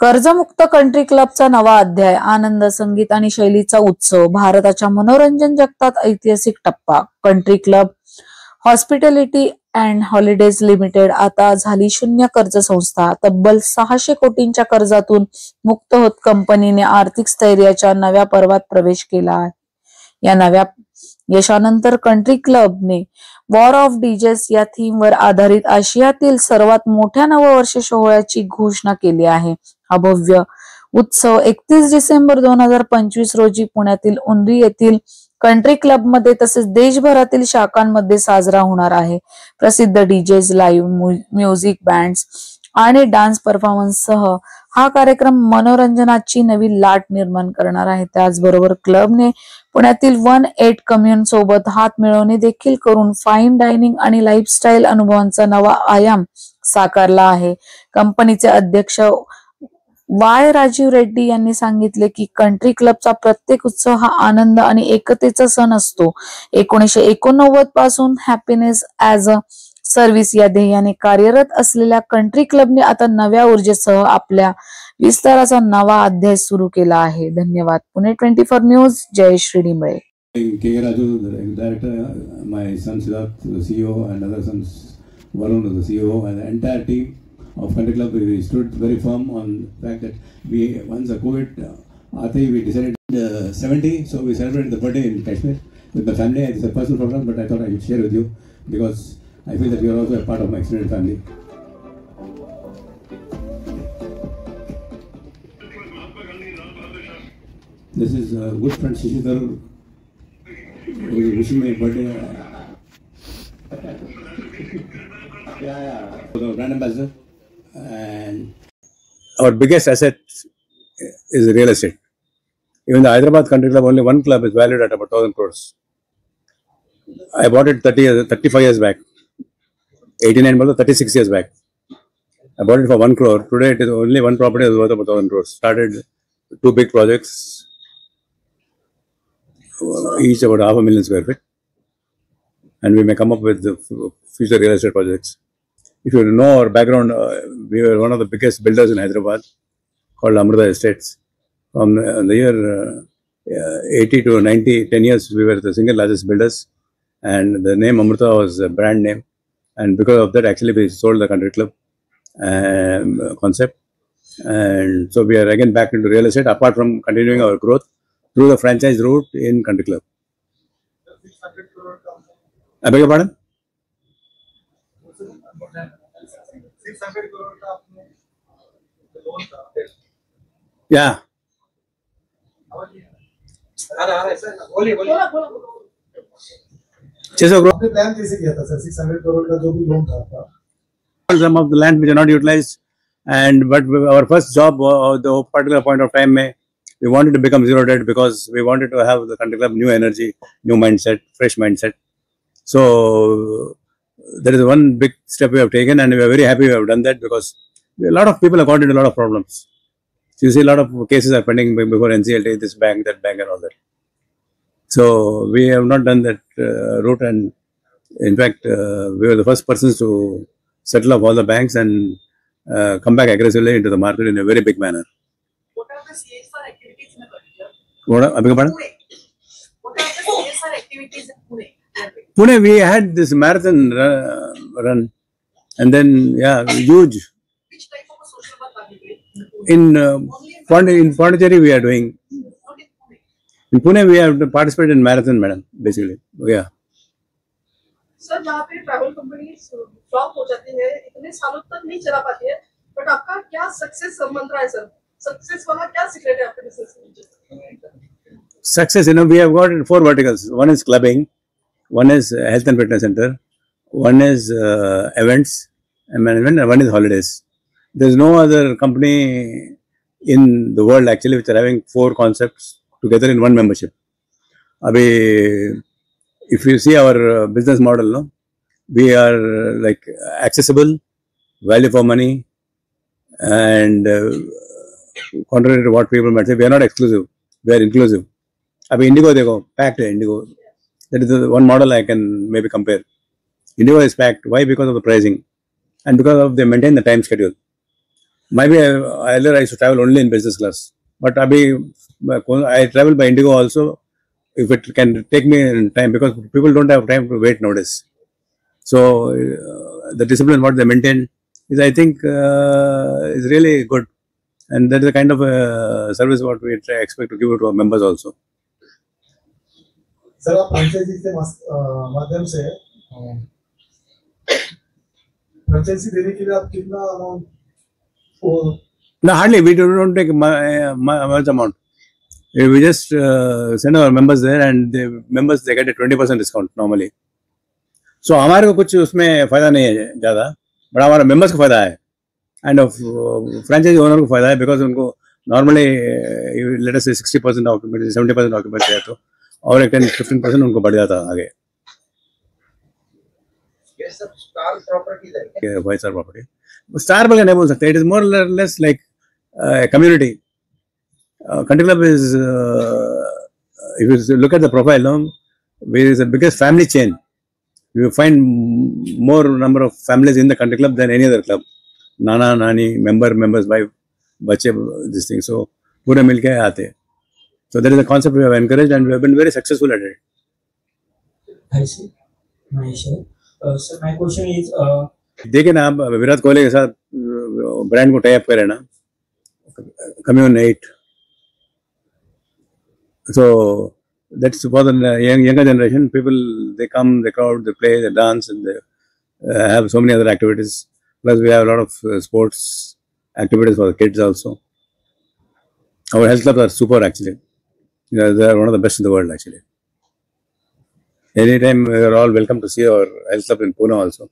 कर्जमुक्त country क्लबचा नवा अध्याय, आनंद, संगीत आणि शैलीचा उत्सव, भारताच्या मनोरंजन जगतात ऐतिहासिक टप्पा. Country club hospitality and holidays limited आता झाली शून्य कर्ज संस्था. तब्बल 600 कोटींच्या कर्जातून मुक्त होत कंपनीने आर्थिक स्थैर्याच्या नव्या पर्वात प्रवेश केला आहे. या नव्या यशानंतर कंट्री क्लबने वॉर ऑफ डीजेस या थीमवर आधारित आशियातील सर्वात मोठ्या नववर्ष सोहळ्याची घोषणा केली आहे. हा भव्य उत्सव 31 डिसेंबर 2025 रोजी पुण्यातील उंडी येथील कंट्री क्लब मध्ये तसेच देशभरातील शाखांमध्ये साजरा होणार आहे. प्रसिद्ध डीजेज, लाईव्ह म्युझिक बँड्स आणि डान्स परफॉर्मन्स सह हा कार्यक्रम मनोरंजनाची नवी लाट निर्माण करणार आहे. त्याचबरोबर क्लबने पुण्यातील 18 कम्युन सोबत हात मिळवणी देखील करून फाईन डायनिंग आणि लाईफस्टाईल अनुभवांचा नवा आयाम साकारला आहे. कंपनीचे अध्यक्ष वाय राजीव रेड्डी यांनी सांगितले की कंट्री क्लबचा प्रत्येक उत्सव हा आनंद आणि एकतेचा सण असतो. 1989 पासून हॅपीनेस ऍज अ सर्व्हिस या ध्येयाने कार्यरत असलेल्या कंट्री क्लबने आता नव्या ऊर्जेसह आपल्या विस्ताराचा नवा अध्याय सुरू केला आहे. धन्यवाद. Pune 24 news, Jayashree Dimble. K. Raju, the director, my son Siddharth, the CEO, and other sons, Varun, the CEO, and the entire team of Country Club, we stood very firm on the fact that once the COVID, we decided 70, so we celebrated the birthday in Kashmir with my family. It's a personal program, but I thought I would share with you because I feel that you are also a part of my extended family. This is a good friend Shishidhar, who is wishing me a birthday. The brand ambassador. And our biggest asset is real estate. Even the Hyderabad Country Club, only one club is valued at about 1,000 crores. I bought it 35 years back. 89 was 36 years back. I bought it for 1 crore. Today it is only one property is worth about 1,000 crores. Started 2 big projects, each about 500,000 square feet. And we may come up with the future real estate projects. If you know our background, we were one of the biggest builders in Hyderabad called Amrita Estates. From the year 80 to 90, 10 years, we were the single largest builders. And the name Amrita was a brand name. And because of that, actually, we sold the Country Club concept. And so we are again back into real estate, apart from continuing our growth through the franchise route in Country Club. I beg your pardon? 600 crore ka apne loan tha. Yeah. Plan कैसे किया था sir? 600 crore का जो भी loan था. Some of the land which are not utilized, but our first job, the particular point of time, we wanted to become zero debt because we wanted to have the Country Club new energy, new mindset, fresh mindset. So that is one big step we have taken, and we are very happy we have done that because a lot of people have got into a lot of problems. So you see, a lot of cases are pending before NCLT, this bank, that bank, and all that. So we have not done that route, and in fact, we were the first persons to settle off all the banks and come back aggressively into the market in a very big manner. What are the CSR activities in Pune? What are the CSR activities in Pune? Pune, we had this marathon run, and then huge. Which type of a social work are you doing? In Pondicherry, we are doing. Not in Pune. In Pune, we have participated in marathon, madam, basically. Yeah. Sir जहाँ पे travel company flop हो जाती है, इतने सालों तक नहीं चला पाती है, बट आपका क्या सक्सेस मंत्र है सर? सक्सेस वाला क्या सीक्रेट है आपके बिजनेस में? Success, we have got 4 verticals. One is clubbing, one is health and fitness center, one is events and management, and one is holidays. There is no other company in the world actually which are having 4 concepts together in one membership. If you see our business model, we are like accessible, value for money, and contrary to what people might say, we are not exclusive, we are inclusive. Indigo, they go packed Indigo. That is the one model I can maybe compare. Indigo is packed. Why? Because of the pricing and because of they maintain the time schedule. Maybe earlier I used to travel only in business class, but I travel by Indigo also if it can take me in time, because people don't have time to wait nowadays. So the discipline what they maintain is, I think, is really good, and that is the kind of service what we expect to give to our members also. Sir आप franchise के माध्यम से franchise देने के लिए आप कितना amount? No, hardly. We don't take much amount. We just send our members there, and the members they get a 20% discount normally. So हमारे को कुछ उसमें फायदा नहीं है ज़्यादा, बट हमारा members को फायदा है, and of franchise owner को फायदा है, because उनको normally let us say 60% occupancy, 70% occupancy है, तो और एक 10-15% उनको बढ़ जाता आगे. ये सब स्टार प्रॉपर्टी है. 5-star property. Star बोल के नहीं बोल सकते. It is more or less like a community. Country Club is, if you look at the profile, it is the biggest family chain. You will find more number of families in the Country Club than any other club. Nana, nani, members, wife, bache, this thing. So पूरे मिलके आते हैं. So that is the concept we have encouraged, and we have been very successful at it. I see. Nice. So my question is, देखिए ना, आप विराट कोहली के साथ brand को टाइप करें ना, Commune 8. So that's for the younger generation. People, they come, they crowd, they play, they dance, and they have so many other activities. Plus, we have a lot of sports activities for the kids also. Our health clubs are super actually. They are one of the best in the world actually. Anytime you are all welcome to see our health club in Pune also.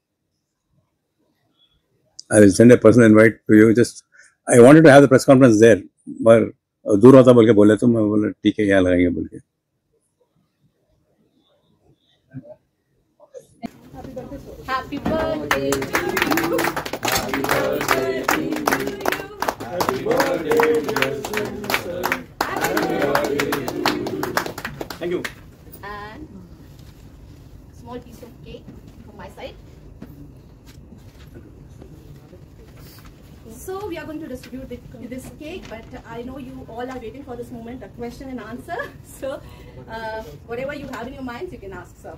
I will send a personal invite to you. Just I wanted to have the press conference there, but दूर होता बोल के बोले, तो मैं बोला ठीक है यहाँ लगाएंगे बोल के. Happy birthday to you. Happy birthday to you. Happy birthday to you. Thank you. And small piece of cake from my side. So we are going to distribute this cake, but I know you all are waiting for this moment, a question and answer. So whatever you have in your minds, you can ask, sir.